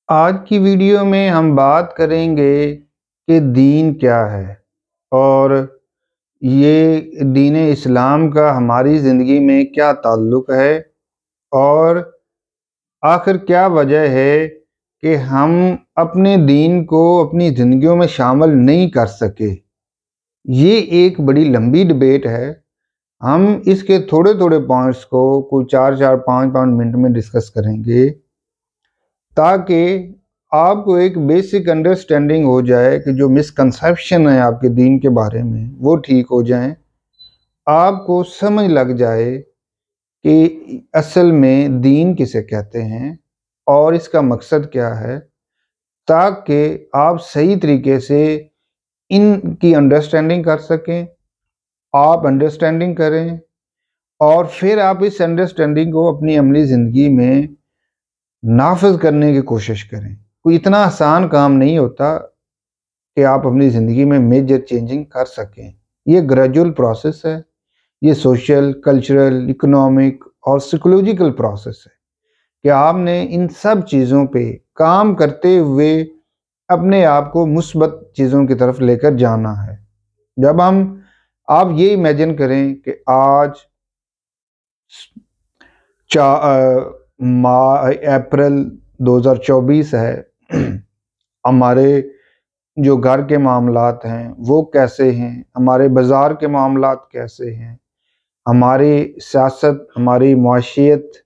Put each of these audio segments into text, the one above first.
آج کی ویڈیو میں ہم بات کریں گے کہ دین کیا ہے اور یہ دین اسلام کا ہماری زندگی میں کیا تعلق ہے اور آخر کیا وجہ ہے کہ ہم اپنے دین کو اپنی زندگیوں میں شامل نہیں کر سکے۔ یہ ایک بڑی لمبی ڈبیٹ ہے۔ ہم اس کے تھوڑے تھوڑے پوائنٹس کو کوئی 4-5 منٹ میں ڈسکس کریں گے تاکہ آپ کو ایک بیسک انڈرسٹینڈنگ ہو جائے کہ جو مسکنسیپشن ہے آپ کے دین کے بارے میں وہ ٹھیک ہو جائیں، آپ کو سمجھ لگ جائے کہ اصل میں دین کسے کہتے ہیں اور اس کا مقصد کیا ہے، تاکہ آپ صحیح طریقے سے ان کی انڈرسٹینڈنگ کر سکیں، آپ انڈرسٹینڈنگ کریں اور پھر آپ اس انڈرسٹینڈنگ کو اپنی عملی زندگی میں نافذ کرنے کی کوشش کریں۔ کوئی اتنا آسان کام نہیں ہوتا کہ آپ اپنی زندگی میں میجر چینجنگ کر سکیں۔ یہ گریجول پروسیس ہے، یہ سوشل، کلچرل، اکنامک اور سائیکولوجیکل پروسیس ہے کہ آپ نے ان سب چیزوں پہ کام کرتے ہوئے اپنے آپ کو مثبت چیزوں کی طرف لے کر جانا ہے۔ جب آپ یہ امیجن کریں کہ آج اپریل 2024 ہے، ہمارے جو گھر کے معاملات ہیں وہ کیسے ہیں، ہمارے بازار کے معاملات کیسے ہیں، ہماری سیاست، ہماری معاشیت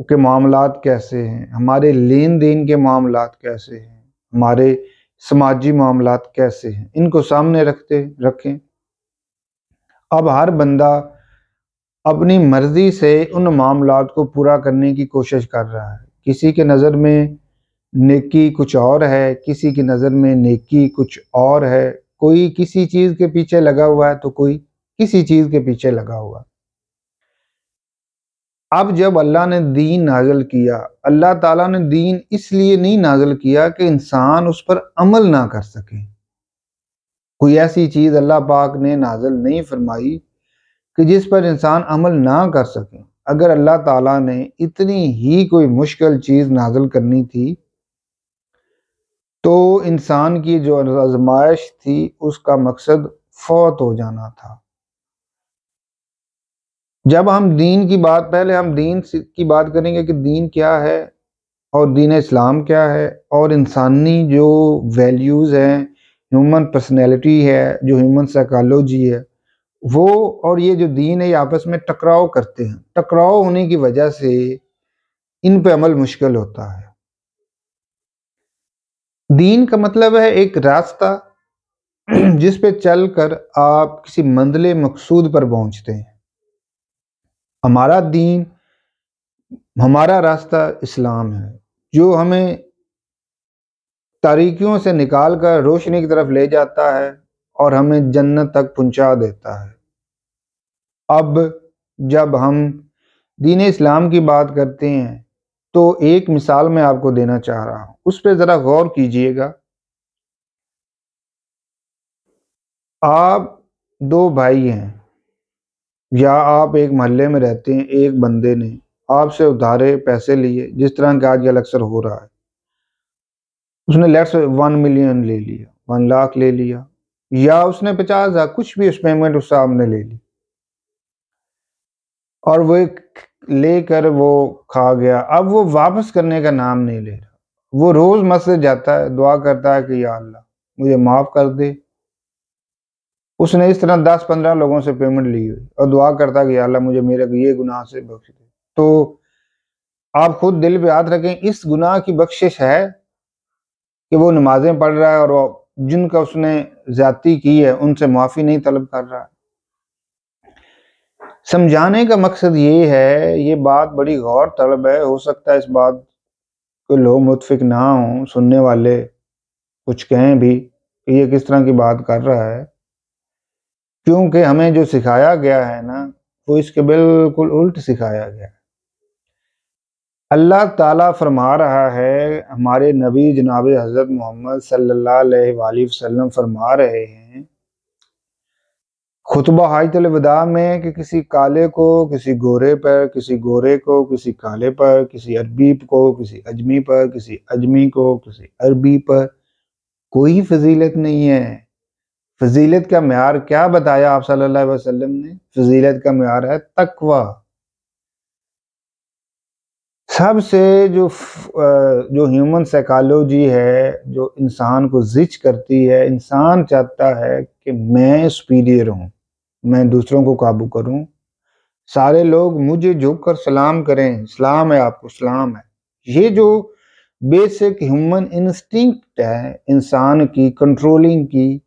کے معاملات کیسے ہیں، ہمارے لین دین کے معاملات کیسے ہیں، ہمارے سماجی معاملات کیسے ہیں، ان کو سامنے رکھیں۔ اب ہر بندہ اپنی مرضی سے ان معاملات کو پورا کرنے کی کوشش کر رہا ہے۔ کسی کے نظر میں نیکی کچھ اور ہے، کسی کی نظر میں نیکی کچھ اور ہے، کوئی کسی چیز کے پیچھے لگا ہوا ہے تو کوئی کسی چیز کے پیچھے لگا ہوا۔ اب جب اللہ نے دین نازل کیا، اللہ تعالیٰ نے دین اس لیے نہیں نازل کیا کہ انسان اس پر عمل نہ کر سکے۔ کوئی ایسی چیز اللہ پاک نے نازل نہیں فرمائی کہ جس پر انسان عمل نہ کر سکے۔ اگر اللہ تعالیٰ نے اتنی ہی کوئی مشکل چیز نازل کرنی تھی تو انسان کی جو آزمائش تھی اس کا مقصد فوت ہو جانا تھا۔ جب ہم دین کی بات، پہلے ہم دین کی بات کریں گے کہ دین کیا ہے اور دین اسلام کیا ہے، اور انسانی جو ویلیوز ہیں، ہیومن پرسنالٹی ہے، جو ہیومن سائیکالوجی ہے، وہ اور یہ جو دین ہے یہ آپس میں ٹکراؤ کرتے ہیں۔ ٹکراؤ ہونے کی وجہ سے ان پہ عمل مشکل ہوتا ہے۔ دین کا مطلب ہے ایک راستہ جس پہ چل کر آپ کسی منزل مقصود پر پہنچتے ہیں۔ ہمارا دین، ہمارا راستہ اسلام ہے جو ہمیں تاریکیوں سے نکال کر روشنی کی طرف لے جاتا ہے اور ہمیں جنت تک پہنچا دیتا ہے۔ اب جب ہم دین اسلام کی بات کرتے ہیں تو ایک مثال میں آپ کو دینا چاہ رہا ہوں، اس پہ ذرا غور کیجئے گا۔ آپ دو بھائی ہیں یا آپ ایک محلے میں رہتے ہیں، ایک بندے نے آپ سے ادھارے پیسے لیے، جس طرح کہ آج کل اکثر ہو رہا ہے۔ اس نے 1 ملین لے لیا، 1 لاکھ لے لیا، یا اس نے 50,000 کچھ بھی اس پیمنٹ اس صاحب نے لے لی اور وہ لے کر وہ کھا گیا۔ اب وہ واپس کرنے کا نام نہیں لے رہا۔ وہ روز مسجد جاتا ہے، دعا کرتا ہے کہ یا اللہ مجھے معاف کر دے۔ اس نے اس طرح 10-15 لوگوں سے پیمنٹ لی ہوئی اور دعا کرتا ہے کہ یا اللہ مجھے میرے یہ گناہ سے بخش دے۔ تو آپ خود دل پہ ہاتھ رکھیں، اس گناہ کی بخشش ہے کہ وہ نمازیں پڑھ رہا ہے اور جن کا اس نے زیادتی کی ہے ان سے معافی نہیں طلب کر رہا ہے؟ سمجھانے کا مقصد یہ ہے، یہ بات بڑی غور طلب ہے۔ ہو سکتا ہے اس بات کو لوگ متفق نہ ہوں، سننے والے کچھ کہیں بھی کہ یہ کس طرح کی بات کر رہا ہے، کیونکہ ہمیں جو سکھایا گیا ہے نا وہ اس کے بالکل الٹ سکھایا گیا ہے۔ اللہ تعالیٰ فرما رہا ہے، ہمارے نبی جناب حضرت محمد صلی اللہ علیہ وآلہ وسلم فرما رہے ہیں خطبہ حاجۃ الوداع میں کہ کسی کالے کو کسی گورے پر، کسی گورے کو کسی کالے پر، کسی عربی کو کسی اجمی پر، کسی اجمی کو کسی عربی پر کوئی فضیلت نہیں ہے۔ فضیلت کا معیار کیا بتایا آپ صلی اللہ علیہ وسلم نے؟ فضیلت کا معیار ہے تقوی۔ سب سے جو ہیومن سائیکالوجی ہے، جو انسان کو زج کرتی ہے، انسان چاہتا ہے کہ میں سپیریئر ہوں، میں دوسروں کو قابو کروں، سارے لوگ مجھے جھک کر سلام کریں، سلام ہے آپ کو، سلام ہے۔ یہ جو بیسک ہیومن انسٹنکٹ ہے انسان کی کنٹرولنگ کی،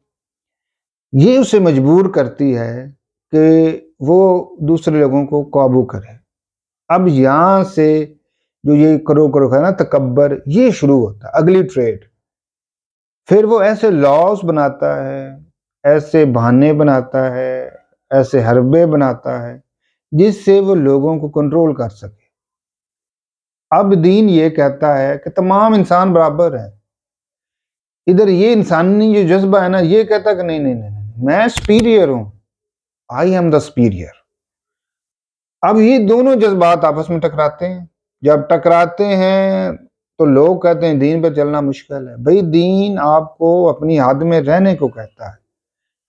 یہ اسے مجبور کرتی ہے کہ وہ دوسرے لوگوں کو قابو کرے۔ اب یہاں سے جو یہ کرو ہے نا تکبر، یہ شروع ہوتا ہے اگلی ٹریڈ۔ پھر وہ ایسے لاز بناتا ہے، ایسے بہانے بناتا ہے، ایسے حربے بناتا ہے جس سے وہ لوگوں کو کنٹرول کر سکے۔ اب دین یہ کہتا ہے کہ تمام انسان برابر ہیں۔ ادھر یہ انسانی جو جذبہ ہے نا، یہ کہتا ہے کہ نہیں نہیں نہیں، میں سپیریئر ہوں، آئی ایم دا سپیریئر۔ اب یہ دونوں جذبات آپس میں ٹکراتے ہیں۔ جب ٹکراتے ہیں تو لوگ کہتے ہیں دین پہ چلنا مشکل ہے۔ بھئی دین آپ کو اپنی حد میں رہنے کو کہتا ہے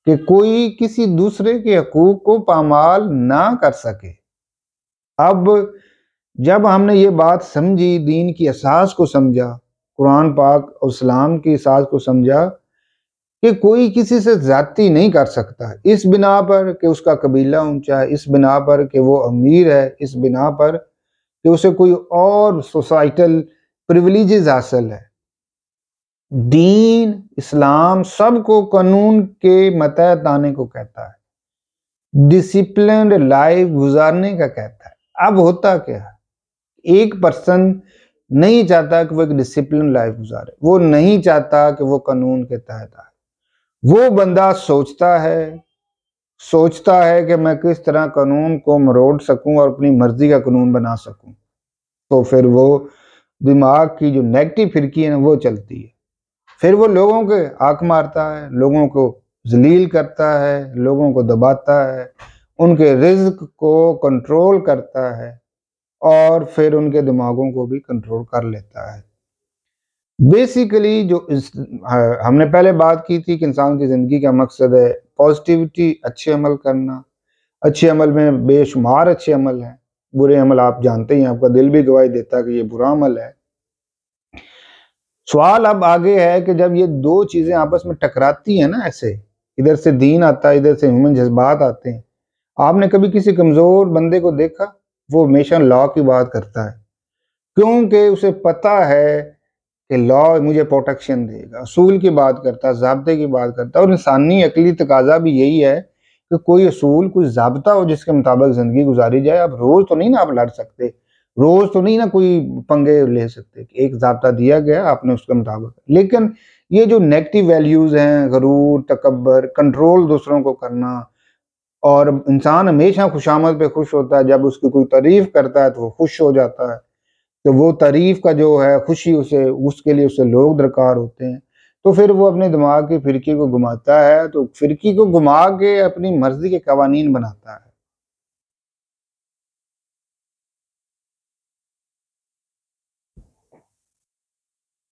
کہ کوئی کسی دوسرے کے حقوق کو پامال نہ کر سکے۔ اب جب ہم نے یہ بات سمجھی، دین کی اساس کو سمجھا، قرآن پاک اور اسلام کی اساس کو سمجھا کہ کوئی کسی سے زیادتی نہیں کر سکتا، اس بنا پر کہ اس کا قبیلہ اونچا ہے، اس بنا پر کہ وہ امیر ہے، اس بنا پر کہ اسے کوئی اور سوسائٹل پریویلیجز حاصل ہے۔ دین اسلام سب کو قانون کے متحد آنے کو کہتا ہے، ڈسپلنڈ لائف گزارنے کا کہتا ہے۔ اب ہوتا کیا ہے، ایک پرسن نہیں چاہتا کہ وہ ایک ڈسپلن لائف گزارے، وہ نہیں چاہتا کہ وہ قانون کے تحت آئے۔ وہ بندہ سوچتا ہے کہ میں کس طرح قانون کو مروڑ سکوں اور اپنی مرضی کا قانون بنا سکوں، تو پھر وہ دماغ کی جو نیگیٹو فرقی ہے نا وہ چلتی ہے۔ پھر وہ لوگوں کے حق مارتا ہے، لوگوں کو ذلیل کرتا ہے، لوگوں کو دباتا ہے، ان کے رزق کو کنٹرول کرتا ہے، اور پھر ان کے دماغوں کو بھی کنٹرول کر لیتا ہے۔ بیسیکلی جو ہم نے پہلے بات کی تھی کہ انسان کی زندگی کا مقصد ہے پازیٹیوٹی، اچھے عمل کرنا۔ اچھے عمل میں بے شمار اچھے عمل ہیں، برے عمل آپ جانتے ہیں، آپ کا دل بھی گواہی دیتا ہے کہ یہ برا عمل ہے۔ سوال اب آگے ہے کہ جب یہ دو چیزیں آپس میں ٹکراتی ہیں نا، ایسے ادھر سے دین آتا ہے، ادھر سے ہیومن جذبات آتے ہیں۔ آپ نے کبھی کسی کمزور بندے کو دیکھا؟ وہ ہمیشہ لا کی بات کرتا ہے، کیونکہ اسے پتہ ہے کہ لا مجھے پروٹیکشن دے گا۔ اصول کی بات کرتا ہے، ضابطے کی بات کرتا ہے، اور انسانی عقلی تقاضا بھی یہی ہے کہ کوئی اصول، کوئی ضابطہ ہو جس کے مطابق زندگی گزاری جائے۔ اب روز تو نہیں نا آپ لڑ سکتے، روز تو نہیں نا کوئی پنگے لے سکتے، ایک ضابطہ دیا گیا آپ نے اس کے مطابق۔ لیکن یہ جو نیگیٹو ویلیوز ہیں، غرور، تکبر، کنٹرول دوسروں کو کرنا، اور انسان ہمیشہ خوشامد پہ خوش ہوتا ہے، جب اس کی کوئی تعریف کرتا ہے تو وہ خوش ہو جاتا ہے، تو وہ تعریف کا جو ہے خوشی اس کے لیے اسے لوگ درکار ہوتے ہیں، تو پھر وہ اپنے دماغ کی فرقی کو گھماتا ہے، تو فرقی کو گھما کے اپنی مرضی کے قوانین بناتا ہے۔